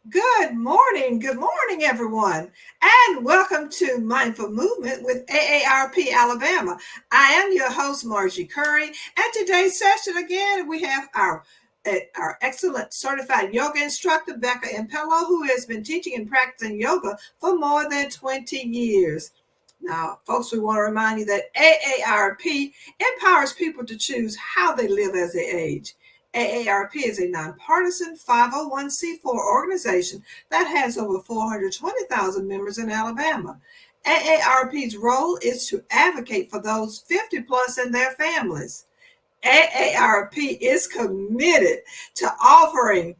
Good morning, everyone, and welcome to Mindful Movement with AARP Alabama. I am your host, Margie Curry, and today's session again we have our excellent certified yoga instructor, Becca Impello, who has been teaching and practicing yoga for more than 20 years. Now, folks, we want to remind you that AARP empowers people to choose how they live as they age. AARP is a nonpartisan 501c4 organization that has over 420,000 members in Alabama. AARP's role is to advocate for those 50 plus and their families. AARP is committed to offering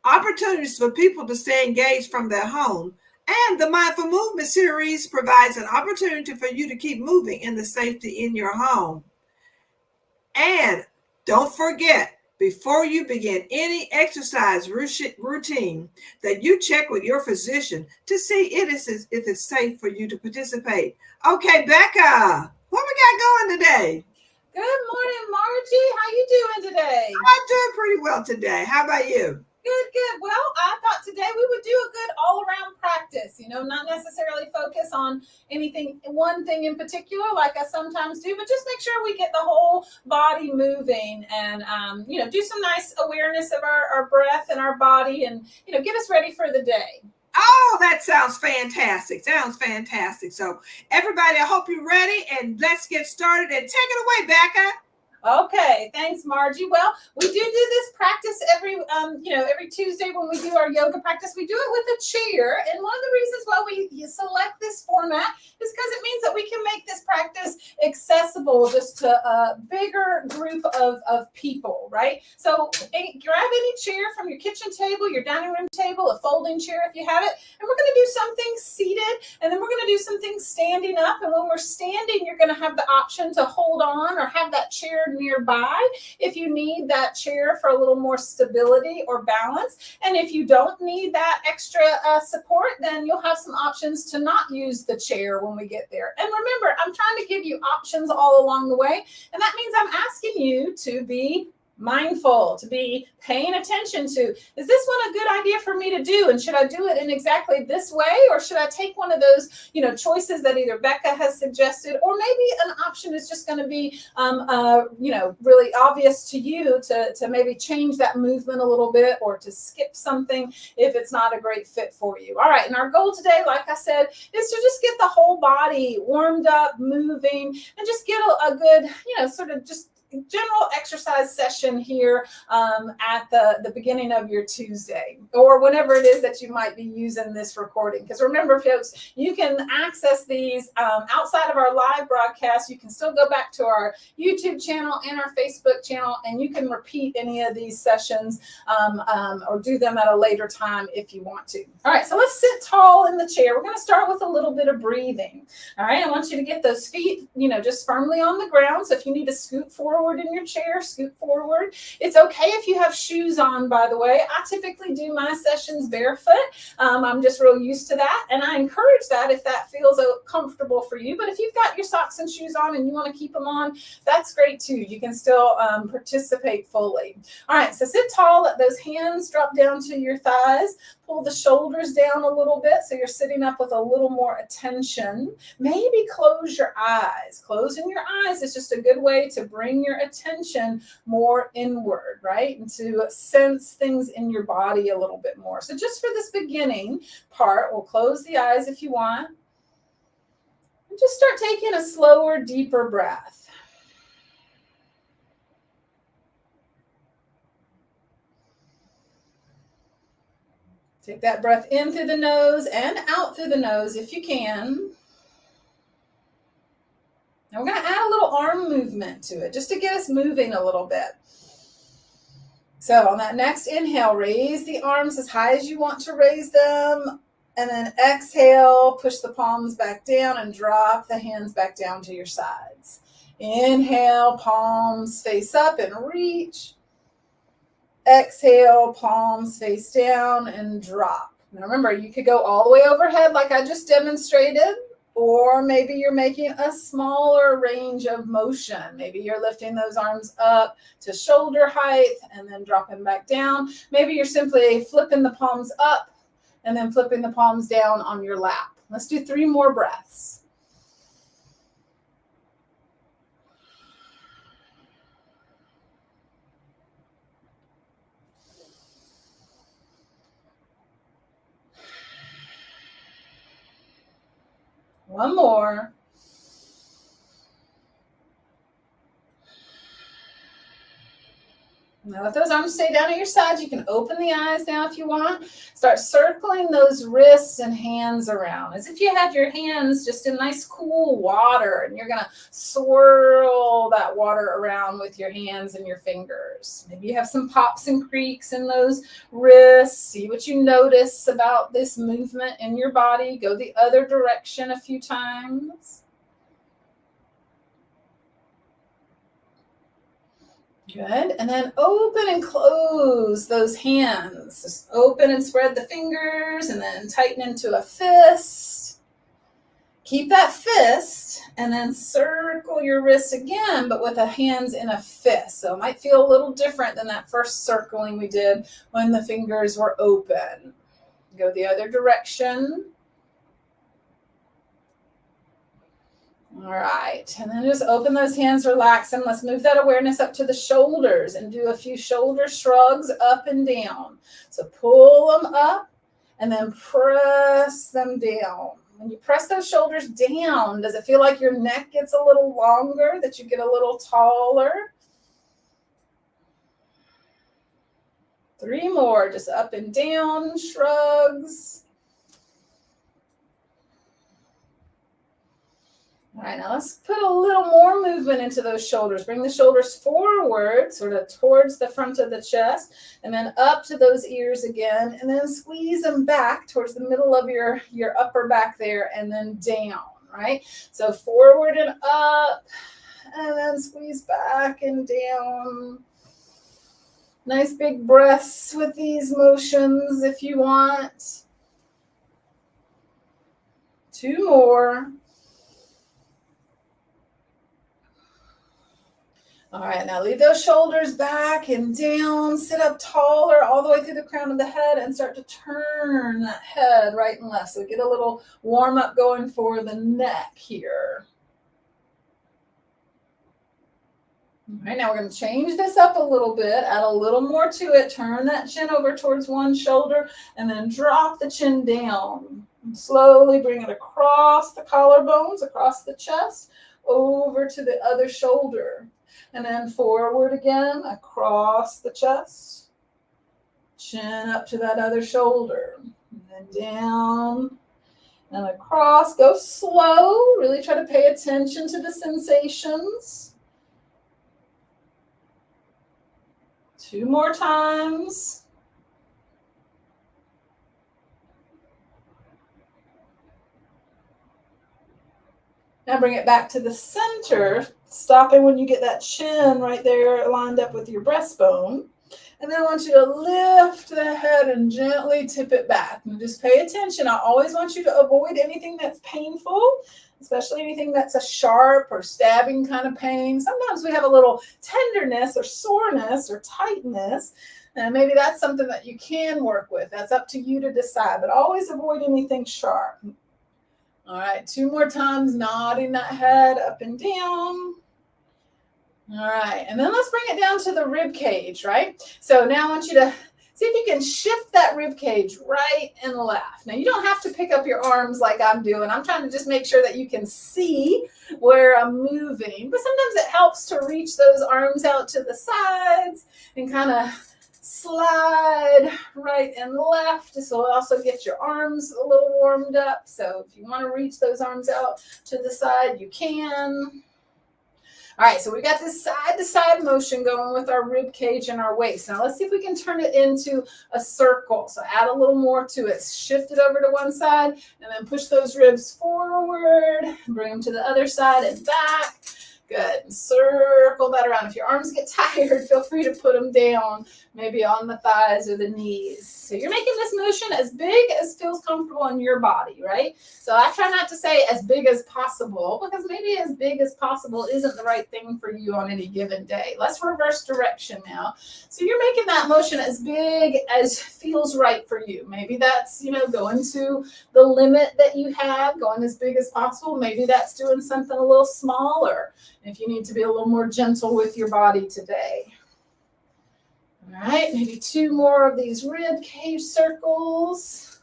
opportunities for people to stay engaged from their home. And the Mindful Movement series provides an opportunity for you to keep moving in the safety in your home. And don't forget, before you begin any exercise routine, that you check with your physician to see if it's safe for you to participate. Okay, Becca, what we got going today? Good morning, Margie. How you doing today? I'm doing pretty well today. How about you? Good. Well, I thought today we would do a good all-around practice, not necessarily focus on one thing in particular like I sometimes do, but just make sure we get the whole body moving and, do some nice awareness of our breath and our body and, get us ready for the day. Oh, that sounds fantastic. So, everybody, I hope you're ready, and let's get started and take it away, Becca. Okay, thanks, Margie. Well, we do this practice every Tuesday when we do our yoga practice. We do it with a chair, and one of the reasons why we select this format is because it means that we can make this practice accessible just to a bigger group of people, right? So grab any chair from your kitchen table, your dining room table, a folding chair if you have it, and we're going to do some things seated, and then we're going to do some things standing up. And when we're standing, you're going to have the option to hold on or have that chair nearby if you need that chair for a little more stability or balance. And if you don't need that extra support, then you'll have some options to not use the chair when we get there. And remember, I'm trying to give you options all along the way, and that means I'm asking you to be mindful, to be paying attention to, is this one a good idea for me to do? And should I do it in exactly this way? Or should I take one of those, choices that either Becca has suggested, or maybe an option is just going to be, really obvious to you to maybe change that movement a little bit or to skip something if it's not a great fit for you. All right. And our goal today, like I said, is to just get the whole body warmed up, moving, and just get a good, sort of just general exercise session here at the beginning of your Tuesday or whenever it is that you might be using this recording. Because remember, folks, you can access these outside of our live broadcast. You can still go back to our YouTube channel and our Facebook channel, and you can repeat any of these sessions or do them at a later time if you want to. All right, so let's sit tall in the chair. We're going to start with a little bit of breathing. All right, I want you to get those feet, just firmly on the ground. So if you need to scoot forward in your chair, scoot forward. It's okay if you have shoes on, by the way. I typically do my sessions barefoot. I'm just real used to that, and I encourage that if that feels comfortable for you. But if you've got your socks and shoes on and you want to keep them on, that's great too. You can still participate fully. All right, so sit tall. Let those hands drop down to your thighs. Pull the shoulders down a little bit so you're sitting up with a little more attention. Maybe close your eyes. Closing your eyes is just a good way to bring your attention more inward, right? And to sense things in your body a little bit more. So just for this beginning part, we'll close the eyes if you want. And just start taking a slower, deeper breath. Take that breath in through the nose and out through the nose if you can. Now we're going to add a little arm movement to it just to get us moving a little bit. So on that next inhale, raise the arms as high as you want to raise them. And then exhale, push the palms back down and drop the hands back down to your sides. Inhale, palms face up and reach. Exhale, palms face down and drop. Now remember, you could go all the way overhead like I just demonstrated, or maybe you're making a smaller range of motion. Maybe you're lifting those arms up to shoulder height and then dropping back down. Maybe you're simply flipping the palms up and then flipping the palms down on your lap. Let's do 3 more breaths. One more. Now let those arms stay down at your sides. You can open the eyes now if you want. Start circling those wrists and hands around as if you had your hands just in nice cool water, and you're going to swirl that water around with your hands and your fingers. Maybe you have some pops and creaks in those wrists. See what you notice about this movement in your body. Go the other direction a few times. Good. And then open and close those hands. Just open and spread the fingers and then tighten into a fist. Keep that fist and then circle your wrists again, but with the hands in a fist. So it might feel a little different than that first circling we did when the fingers were open. Go the other direction. All right, and then just open those hands, relax them. Let's move that awareness up to the shoulders and do a few shoulder shrugs up and down. So pull them up and then press them down. When you press those shoulders down, does it feel like your neck gets a little longer, that you get a little taller? 3 more, just up and down shrugs. All right, now let's put a little more movement into those shoulders. Bring the shoulders forward, sort of towards the front of the chest, and then up to those ears again, and then squeeze them back towards the middle of your upper back there, and then down, right? So forward and up, and then squeeze back and down. Nice big breaths with these motions if you want. 2 more. All right, now leave those shoulders back and down. Sit up taller all the way through the crown of the head and start to turn that head right and left. So get a little warm up going for the neck here. All right, now we're going to change this up a little bit, add a little more to it. Turn that chin over towards one shoulder and then drop the chin down. And slowly bring it across the collarbones, across the chest, over to the other shoulder. And then forward again, across the chest. Chin up to that other shoulder. And then down and across. Go slow. Really try to pay attention to the sensations. 2 more times. Now bring it back to the center, stopping when you get that chin right there lined up with your breastbone. And then I want you to lift the head and gently tip it back. And just pay attention. I always want you to avoid anything that's painful, especially anything that's a sharp or stabbing kind of pain. Sometimes we have a little tenderness or soreness or tightness. And maybe that's something that you can work with. That's up to you to decide. But always avoid anything sharp. All right, 2 more times, nodding that head up and down. All right, and then let's bring it down to the rib cage, right? So now I want you to see if you can shift that rib cage right and left. Now, you don't have to pick up your arms like I'm doing. I'm trying to just make sure that you can see where I'm moving. But sometimes it helps to reach those arms out to the sides and kind of slide right and left. This will also get your arms a little warmed up. So if you want to reach those arms out to the side, you can. All right, so we got this side-to-side motion going with our rib cage and our waist. Now let's see if we can turn it into a circle. So add a little more to it. Shift it over to one side and then push those ribs forward. Bring them to the other side and back. Good. Circle that around. If your arms get tired, feel free to put them down, maybe on the thighs or the knees. So you're making this motion as big as feels comfortable in your body, right? So I try not to say as big as possible, because maybe as big as possible isn't the right thing for you on any given day. Let's reverse direction now. So you're making that motion as big as feels right for you. Maybe that's, going to the limit that you have, going as big as possible. Maybe that's doing something a little smaller if you need to be a little more gentle with your body today. All right, maybe 2 more of these rib cage circles.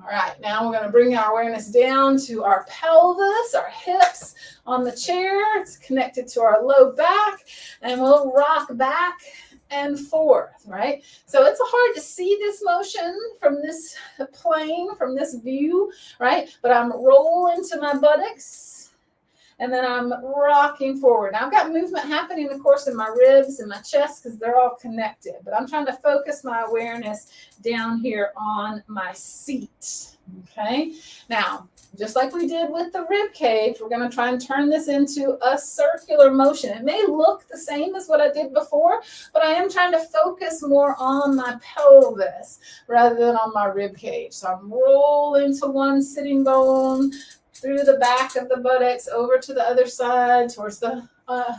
All right, now we're going to bring our awareness down to our pelvis, our hips on the chair. It's connected to our low back, and we'll rock back and forth, right? So it's hard to see this motion from this plane, from this view, right? But I'm rolling to my buttocks, and then I'm rocking forward. Now I've got movement happening, of course, in my ribs and my chest because they're all connected. But I'm trying to focus my awareness down here on my seat. Okay. Now, just like we did with the rib cage, we're going to try and turn this into a circular motion. It may look the same as what I did before, but I am trying to focus more on my pelvis rather than on my rib cage. So I'm rolling to one sitting bone, through the back of the buttocks, over to the other side, towards the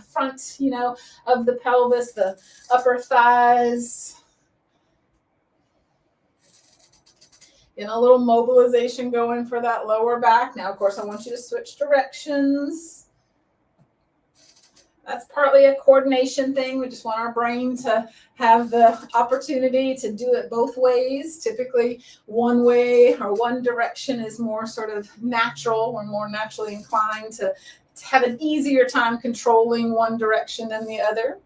front, of the pelvis, the upper thighs. Getting a little mobilization going for that lower back. Now, of course, I want you to switch directions. That's partly a coordination thing. We just want our brain to have the opportunity to do it both ways. Typically, one way or one direction is more sort of natural. We're more naturally inclined to have an easier time controlling one direction than the other.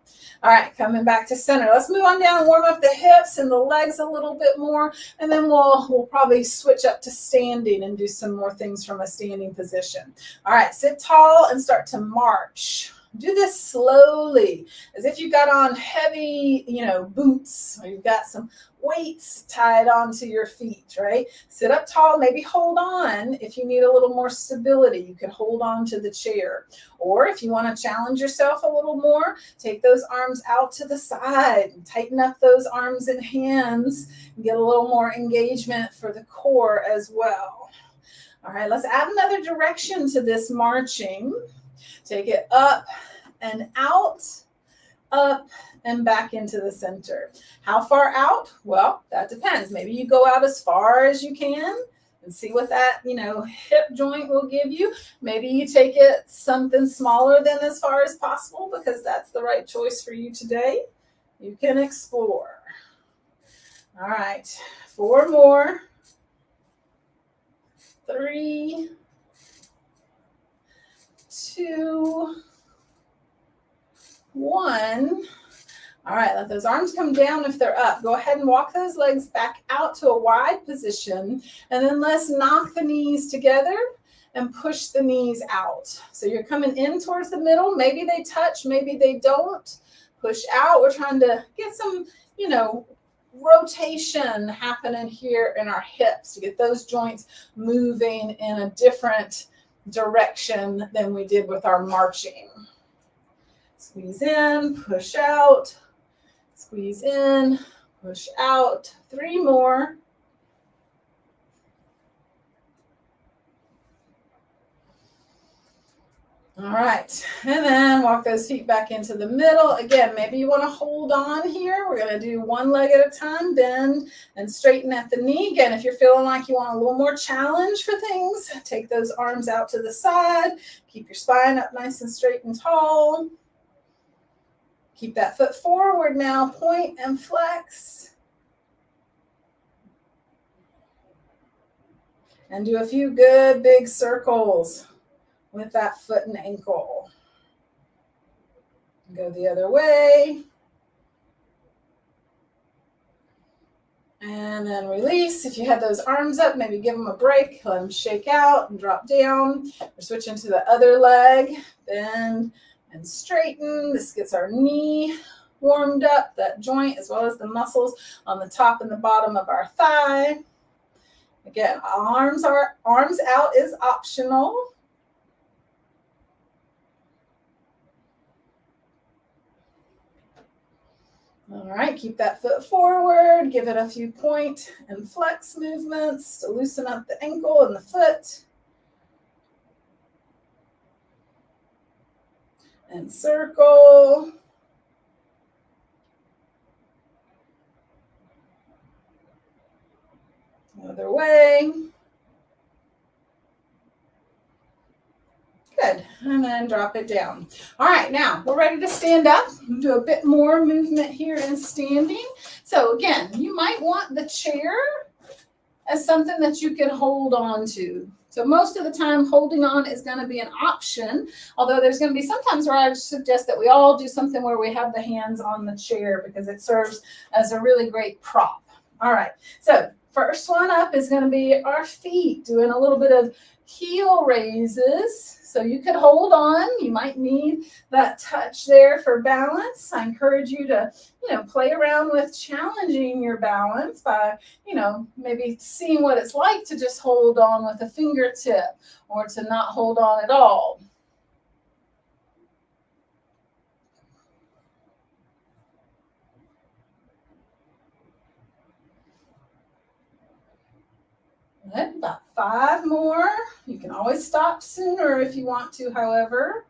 All right, coming back to center. Let's move on down and warm up the hips and the legs a little bit more, and then we'll probably switch up to standing and do some more things from a standing position. All right, sit tall and start to march. Do this slowly, as if you've got on heavy, boots, or you've got some weights tied onto your feet, right? Sit up tall, maybe hold on. If you need a little more stability, you can hold on to the chair. Or if you want to challenge yourself a little more, take those arms out to the side and tighten up those arms and hands and get a little more engagement for the core as well. All right, let's add another direction to this marching. Take it up and out, up and back into the center. How far out? Well, that depends. Maybe you go out as far as you can and see what that, hip joint will give you. Maybe you take it something smaller than as far as possible because that's the right choice for you today. You can explore. All right, 4 more. 3, 2, 1. All right, let those arms come down if they're up. Go ahead and walk those legs back out to a wide position, and then let's knock the knees together and push the knees out. So you're coming in towards the middle. Maybe they touch, maybe they don't. Push out. We're trying to get some, rotation happening here in our hips to get those joints moving in a different direction than we did with our marching. Squeeze in, push out, squeeze in, push out. 3 more. All right, and then walk those feet back into the middle. Again, maybe you want to hold on here. We're going to do one leg at a time, bend and straighten at the knee. Again, if you're feeling like you want a little more challenge for things, take those arms out to the side. Keep your spine up nice and straight and tall. Keep that foot forward now, point and flex. And do a few good big circles with that foot and ankle. Go the other way. And then release. If you had those arms up, maybe give them a break. Let them shake out and drop down. We're switching to the other leg. Bend and straighten. This gets our knee warmed up, that joint, as well as the muscles on the top and the bottom of our thigh. Again, arms out is optional. All right, keep that foot forward. Give it a few point and flex movements to loosen up the ankle and the foot. And circle. Other way. Good, and then drop it down. All right, now we're ready to stand up. Do a bit more movement here in standing. So again, you might want the chair as something that you can hold on to. So most of the time, holding on is going to be an option, although there's going to be sometimes where I suggest that we all do something where we have the hands on the chair because it serves as a really great prop. All right, so first one up is going to be our feet, doing a little bit of heel raises. So you could hold on. You might need that touch there for balance. I encourage you to, play around with challenging your balance by, maybe seeing what it's like to just hold on with a fingertip or to not hold on at all. Good. About 5 more. You can always stop sooner if you want to, however.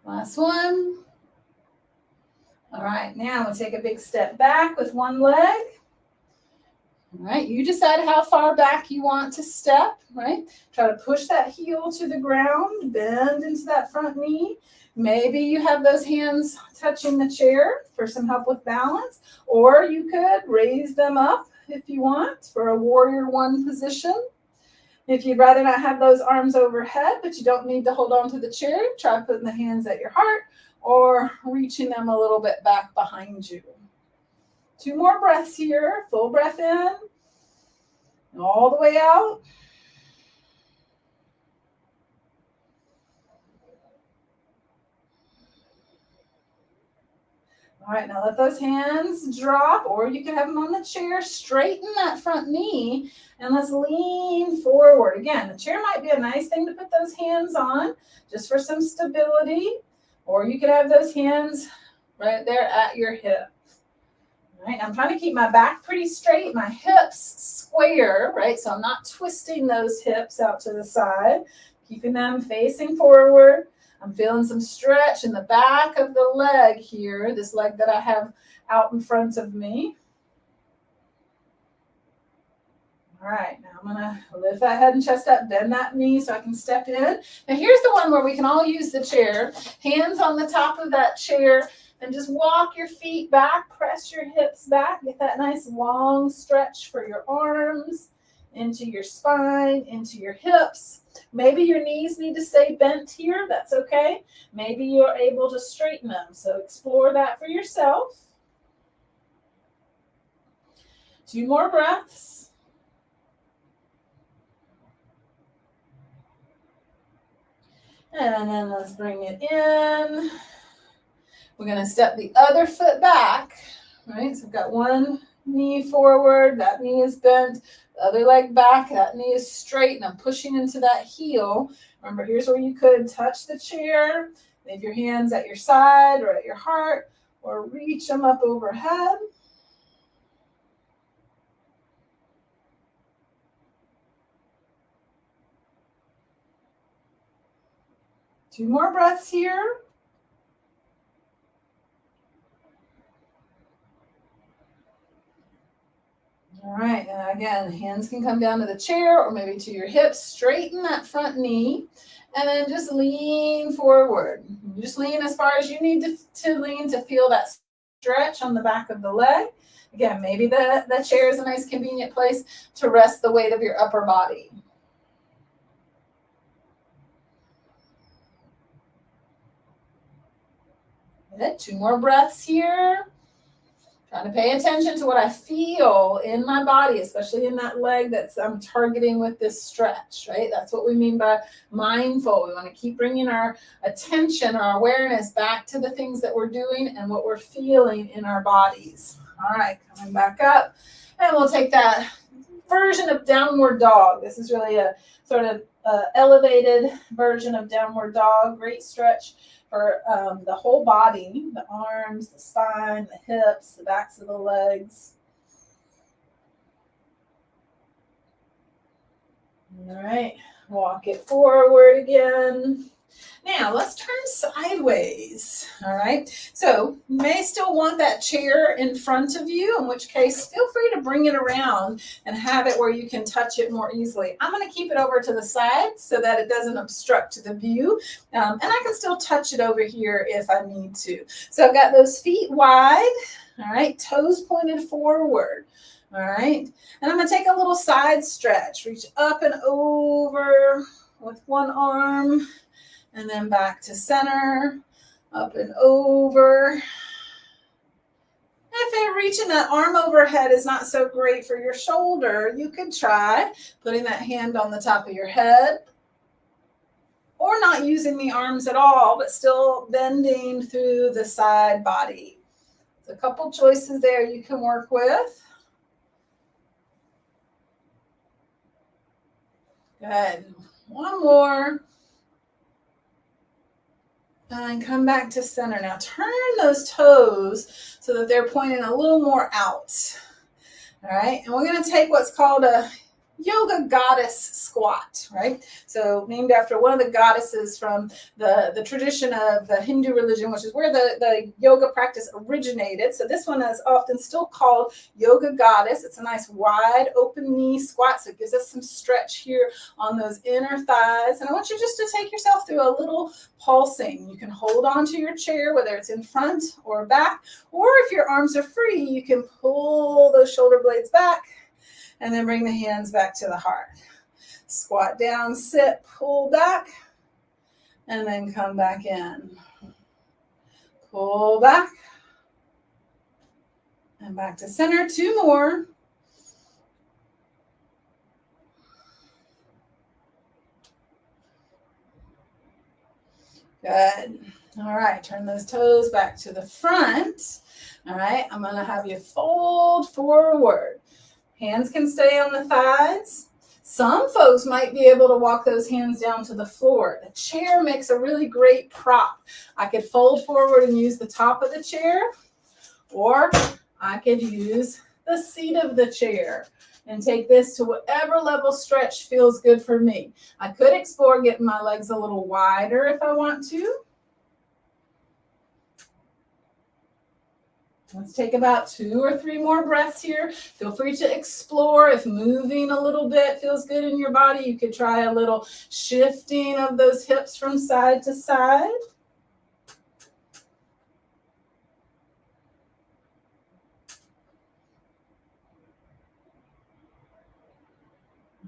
Last one. All right, now we'll take a big step back with one leg. All right, you decide how far back you want to step, right? Try to push that heel to the ground, bend into that front knee. Maybe you have those hands touching the chair for some help with balance, or you could raise them up if you want for a warrior one position. If you'd rather not have those arms overhead, but you don't need to hold on to the chair, try putting the hands at your heart or reaching them a little bit back behind you. 2 more breaths here. Full breath in, all the way out. All right, now let those hands drop, or you can have them on the chair. Straighten that front knee, and let's lean forward. Again, the chair might be a nice thing to put those hands on, just for some stability, or you could have those hands right there at your hip. All right, I'm trying to keep my back pretty straight, my hips square, right? So I'm not twisting those hips out to the side, keeping them facing forward. I'm feeling some stretch in the back of the leg here, this leg that I have out in front of me. All right, now I'm gonna lift that head and chest up, bend that knee so I can step in. Now here's the one where we can all use the chair. Hands on the top of that chair, and just walk your feet back, press your hips back, get that nice long stretch for your arms, into your spine, into your hips. Maybe your knees need to stay bent here. That's okay. Maybe you're able to straighten them. So explore that for yourself. 2 more breaths. And then let's bring it in. We're going to step the other foot back, right? So we've got one knee forward, that knee is bent, the other leg back, that knee is straight, and I'm pushing into that heel. Remember, here's where you could touch the chair, leave your hands at your side or at your heart, or reach them up overhead. Two more breaths here. All right, and again, hands can come down to the chair or maybe to your hips. Straighten that front knee, and then just lean forward. Just lean as far as you need to lean to feel that stretch on the back of the leg. Again, maybe the chair is a nice convenient place to rest the weight of your upper body. Good. 2 more breaths here. Trying to pay attention to what I feel in my body, especially in that leg that I'm targeting with this stretch, right? That's what we mean by mindful. We want to keep bringing our attention, our awareness back to the things that we're doing and what we're feeling in our bodies. All right, coming back up. And we'll take that version of downward dog. This is really a sort of elevated version of downward dog. Great stretch for the whole body, the arms, the spine, the hips, the backs of the legs. All right, walk it forward again. Now let's turn sideways. All right, so you may still want that chair in front of you, in which case feel free to bring it around and have it where you can touch it more easily. I'm going to keep it over to the side so that it doesn't obstruct the view, and I can still touch it over here if I need to. So I've got those feet wide, all right, toes pointed forward. All right, and I'm going to take a little side stretch. Reach up and over with one arm, and then back to center, up and over. If reaching that arm overhead is not so great for your shoulder, you could try putting that hand on the top of your head, or not using the arms at all, but still bending through the side body. There's a couple choices there you can work with. Good. One more. And come back to center. Now turn those toes so that they're pointing a little more out. All right, and we're going to take what's called a yoga goddess squat, right? So named after one of the goddesses from the tradition of the Hindu religion, which is where the yoga practice originated. So this one is often still called yoga goddess. It's a nice wide open knee squat, so it gives us some stretch here on those inner thighs. And I want you just to take yourself through a little pulsing. You can hold on to your chair, whether it's in front or back, or if your arms are free, you can pull those shoulder blades back and then bring the hands back to the heart. Squat down, sit, pull back, and then come back in. Pull back, and back to center. Two more. Good. All right, turn those toes back to the front. All right, I'm going to have you fold forward. Hands can stay on the thighs. Some folks might be able to walk those hands down to the floor. The chair makes a really great prop. I could fold forward and use the top of the chair, or I could use the seat of the chair and take this to whatever level stretch feels good for me. I could explore getting my legs a little wider if I want to. Let's take about 2 or 3 more breaths here. Feel free to explore. If moving a little bit feels good in your body, you could try a little shifting of those hips from side to side.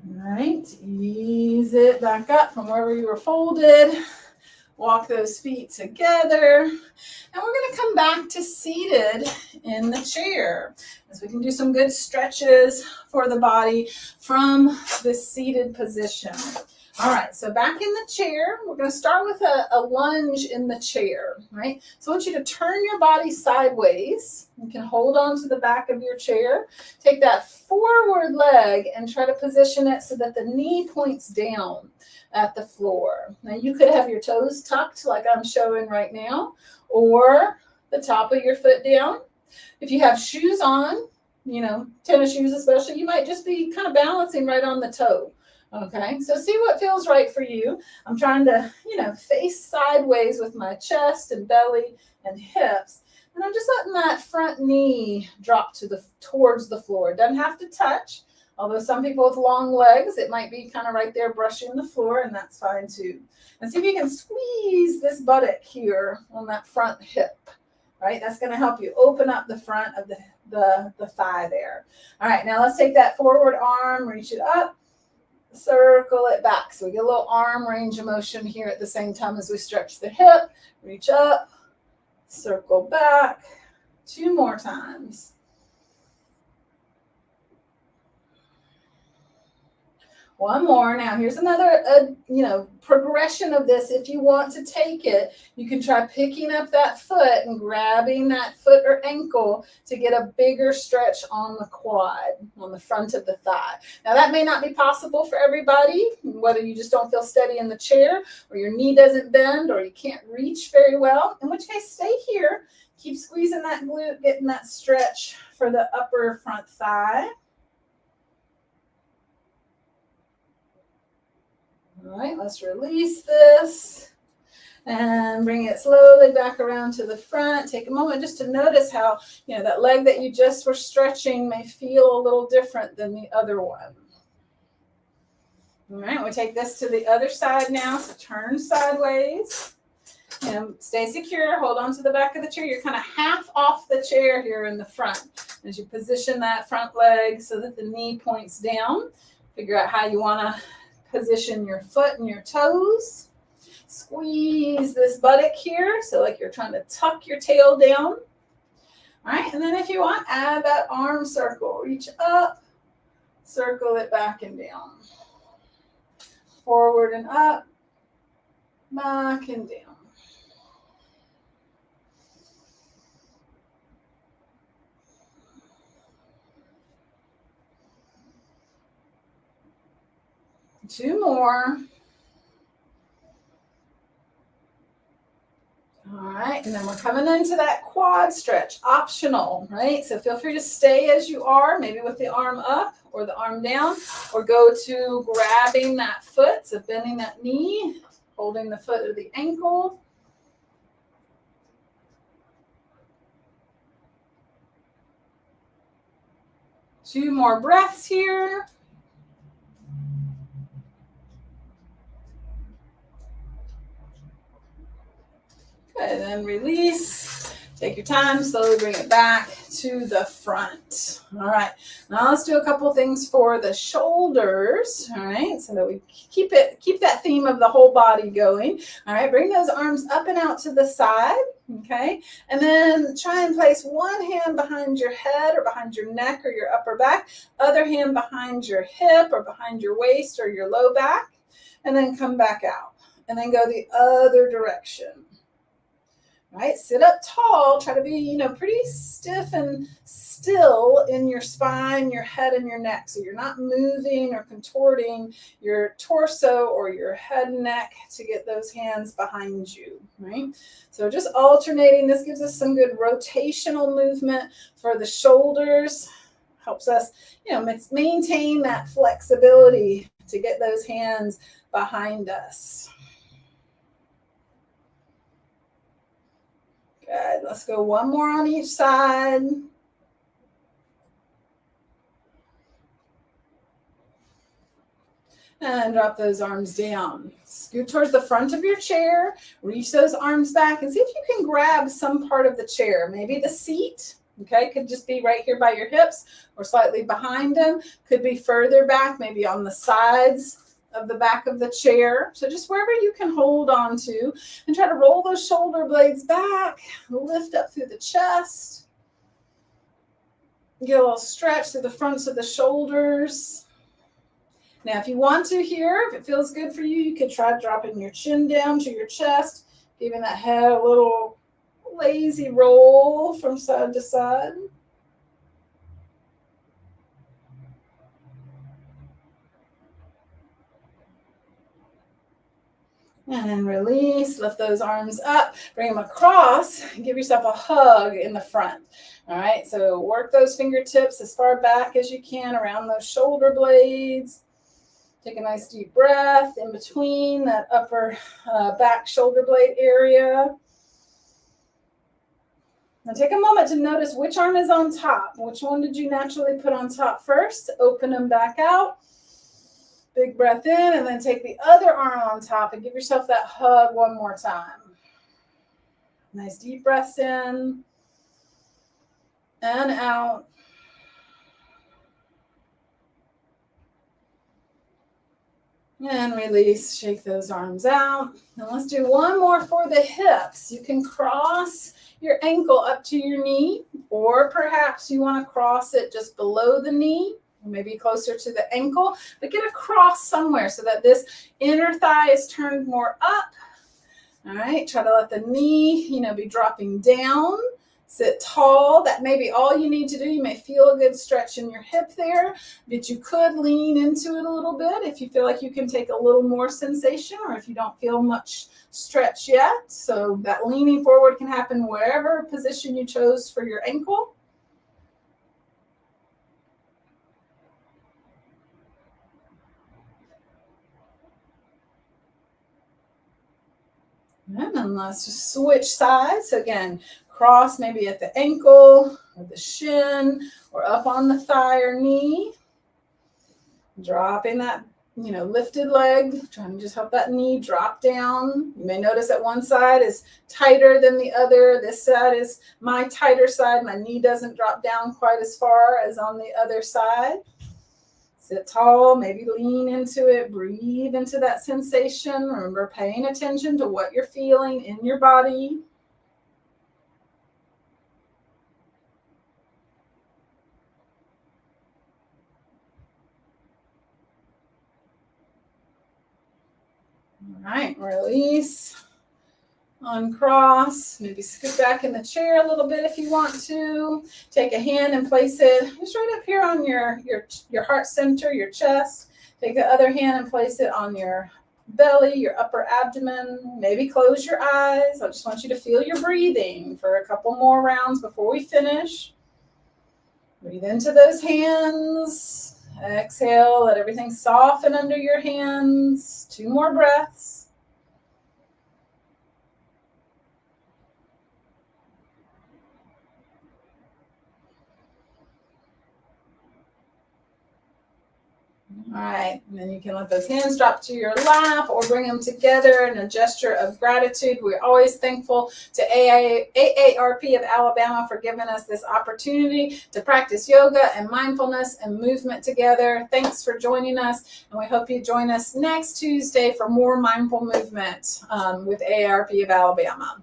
All right, ease it back up from wherever you were folded. Walk those feet together. And we're going to come back to seated in the chair, as we can do some good stretches for the body from this seated position. All right, so back in the chair, we're going to start with a lunge in the chair, right? So I want you to turn your body sideways. You can hold on to the back of your chair. Take that forward leg and try to position it so that the knee points down at the floor. Now you could have your toes tucked like I'm showing right now, or the top of your foot down. If you have shoes on, tennis shoes especially, you might just be kind of balancing right on the toe. Okay, so see what feels right for you. I'm trying to, face sideways with my chest and belly and hips. And I'm just letting that front knee drop towards the floor. It doesn't have to touch. Although some people with long legs, it might be kind of right there brushing the floor, and that's fine too. And see if you can squeeze this buttock here on that front hip, right? That's going to help you open up the front of the thigh there. All right, now let's take that forward arm, reach it up, circle it back. So we get a little arm range of motion here at the same time as we stretch the hip. Reach up, circle back. 2 more times. One more. Now, here's another, progression of this. If you want to take it, you can try picking up that foot and grabbing that foot or ankle to get a bigger stretch on the quad, on the front of the thigh. Now, that may not be possible for everybody, whether you just don't feel steady in the chair, or your knee doesn't bend, or you can't reach very well, in which case, stay here. Keep squeezing that glute, getting that stretch for the upper front thigh. All right, let's release this and bring it slowly back around to the front. Take a moment just to notice how, that leg that you just were stretching may feel a little different than the other one. All right, we'll take this to the other side now. So turn sideways and stay secure. Hold on to the back of the chair. You're kind of half off the chair here in the front as you position that front leg so that the knee points down. Figure out how you want to position your foot and your toes. Squeeze this buttock here, so like you're trying to tuck your tail down. All right, and then if you want, add that arm circle. Reach up, circle it back and down. Forward and up, back and down. Two more. All right, and then we're coming into that quad stretch, optional, right? So feel free to stay as you are, maybe with the arm up or the arm down, or go to grabbing that foot, so bending that knee, holding the foot or the ankle. Two more breaths here. And then release. Take your time, slowly bring it back to the front. All right, now let's do a couple things for the shoulders. All right, so that we keep that theme of the whole body going. All right, bring those arms up and out to the side. Okay, and then try and place one hand behind your head or behind your neck or your upper back, other hand behind your hip or behind your waist or your low back, and then come back out. And then go the other direction. Right, sit up tall, try to be, pretty stiff and still in your spine, your head, and your neck. So you're not moving or contorting your torso or your head and neck to get those hands behind you, right? So just alternating. This gives us some good rotational movement for the shoulders. Helps us, maintain that flexibility to get those hands behind us. Good. Let's go one more on each side. And drop those arms down. Scoot towards the front of your chair. Reach those arms back and see if you can grab some part of the chair. Maybe the seat. Okay, could just be right here by your hips or slightly behind them. Could be further back, maybe on the sides of the back of the chair. So just wherever you can hold on to, and try to roll those shoulder blades back, lift up through the chest, get a little stretch through the fronts of the shoulders. Now, if you want to here, if it feels good for you, you could try dropping your chin down to your chest, giving that head a little lazy roll from side to side. And then release, lift those arms up, bring them across, give yourself a hug in the front. All right, so work those fingertips as far back as you can around those shoulder blades. Take a nice deep breath in between that upper back shoulder blade area. Now take a moment to notice which arm is on top. Which one did you naturally put on top first? Open them back out. Big breath in, and then take the other arm on top and give yourself that hug one more time. Nice deep breaths in and out. And release, shake those arms out. And let's do one more for the hips. You can cross your ankle up to your knee, or perhaps you want to cross it just below the knee. maybe closer to the ankle, but get across somewhere so that this inner thigh is turned more up. All right, try to let the knee, be dropping down. Sit tall. That may be all you need to do. You may feel a good stretch in your hip there, but you could lean into it a little bit if you feel like you can take a little more sensation, or if you don't feel much stretch yet. So that leaning forward can happen wherever position you chose for your ankle. And then let's just switch sides. So again, cross maybe at the ankle or the shin or up on the thigh or knee. Dropping that, lifted leg, trying to just help that knee drop down. You may notice that one side is tighter than the other. This side is my tighter side. My knee doesn't drop down quite as far as on the other side. Sit tall, maybe lean into it, breathe into that sensation. Remember, paying attention to what you're feeling in your body. All right, release, uncross, maybe scoot back in the chair a little bit if you want to. Take a hand and place it just right up here on your heart center, your chest. Take the other hand and place it on your belly, your upper abdomen. Maybe close your eyes. I just want you to feel your breathing for a couple more rounds before we finish. Breathe into those hands. Exhale, let everything soften under your hands. 2 more breaths. All right, and then you can let those hands drop to your lap or bring them together in a gesture of gratitude. We're always thankful to AARP of Alabama for giving us this opportunity to practice yoga and mindfulness and movement together. Thanks for joining us, and we hope you join us next Tuesday for more mindful movement with AARP of Alabama.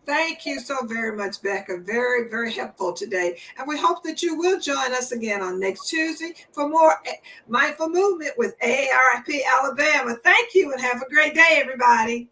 Thank you so very much, Becca. Very, very helpful today. And we hope that you will join us again on next Tuesday for more Mindful Movement with AARP Alabama. Thank you and have a great day, everybody.